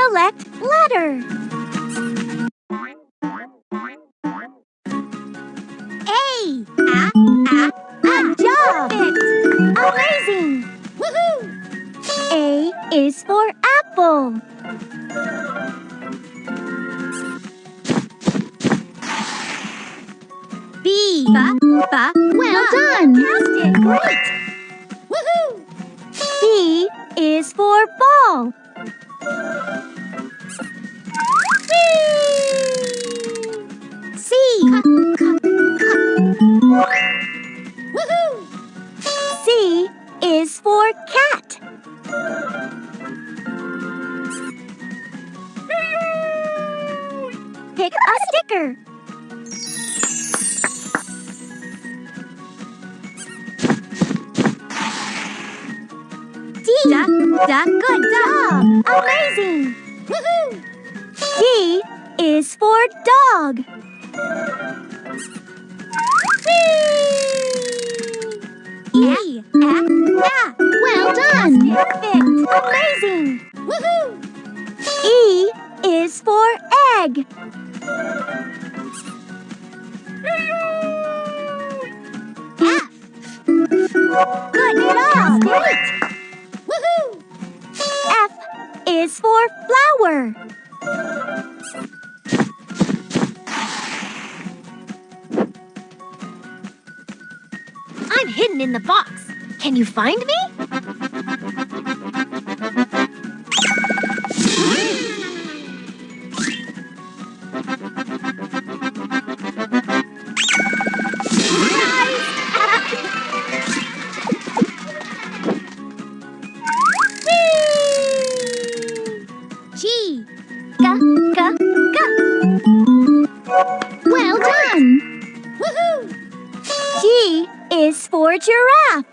Select letter. A. Good job! Perfect! Amazing! Woohoo! A is for apple. B. Well done! Fantastic! Great! Woohoo! B is for ball. C. Woohoo! C is for cat. Pick a sticker. D. Good job! Amazing! Woohoo! D is for dog. E. Well done! Perfect! Amazing! Woohoo! E is for egg. F. Good job! Great! Woohoo! F is for flower. I'm hidden in the box. Can you find me? G. Well done! Woohoo! G is for giraffe.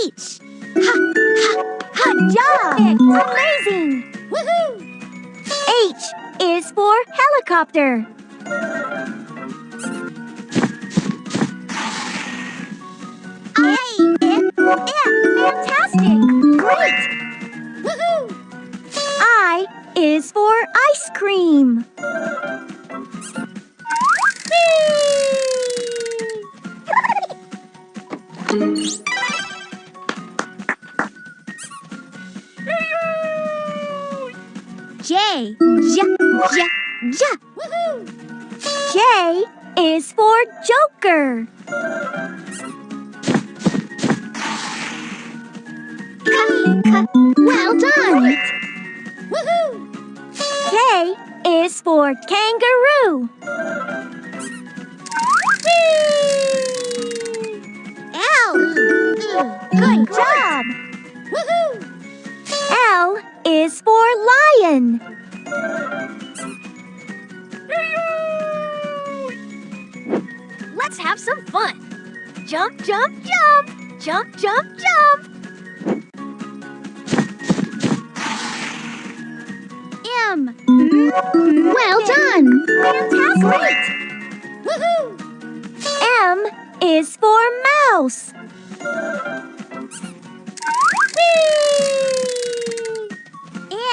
H. Good job! Amazing! Woohoo! H is for helicopter. Fantastic! Great! Woohoo! I is for ice cream. J. Woohoo! J is for joker. Well done! Woohoo! K is for kangaroo. L. Good job! Woohoo! L is for lion. Let's have some fun. Jump, jump, jump. Jump, jump, jump. M. Well done! Fantastic! Woohoo! M is for mouse.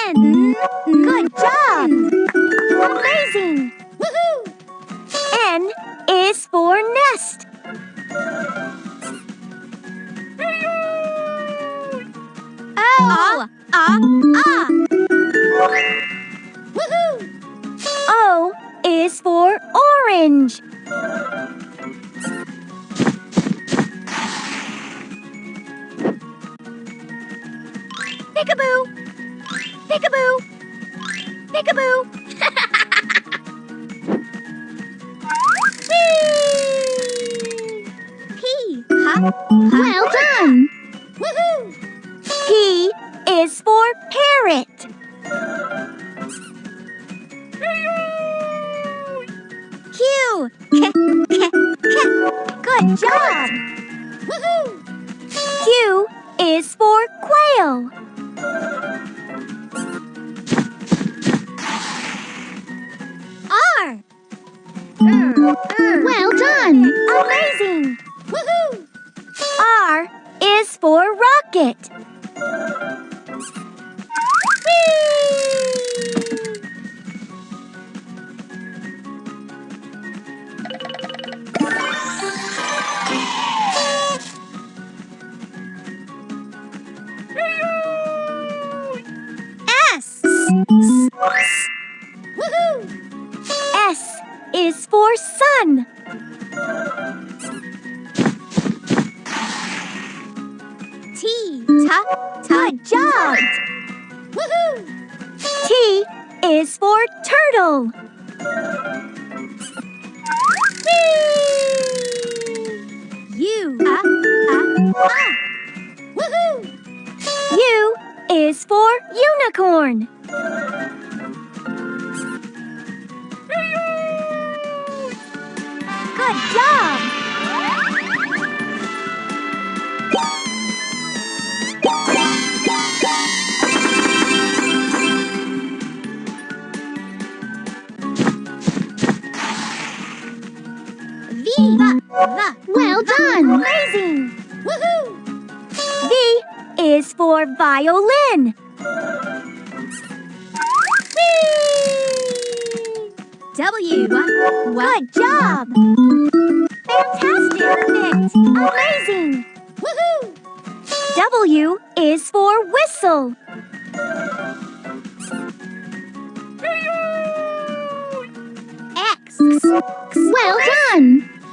N. Good job! Amazing! Woohoo! N is for nest. O. Woohoo! O is for orange. Peekaboo! Peekaboo! Peekaboo! P. Well done! Woohoo! P is for parrot. Q. Good job! Woohoo! Q is for quail. R. Well done! Amazing! Woohoo! R is for basket. S. Woohoo! S is for sun. T. Good job. Woohoo! T is for turtle. U. Woohoo! U is for unicorn. Good job! V. Well done! Amazing! Woohoo! V is for violin. W. Good job! Fantastic! Perfect! Amazing! Woohoo! W is for whistle. X. Well done!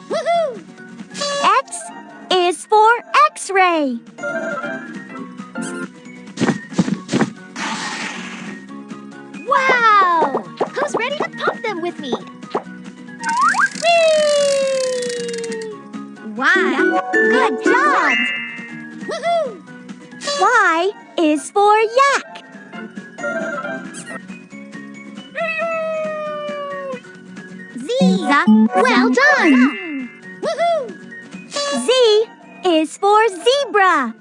Woohoo! X is for X-ray. Wow! Who's ready to pump them with me? Y. Good job! Woohoo! Y is for yak. Z. Well done! Woohoo! Z is for zebra.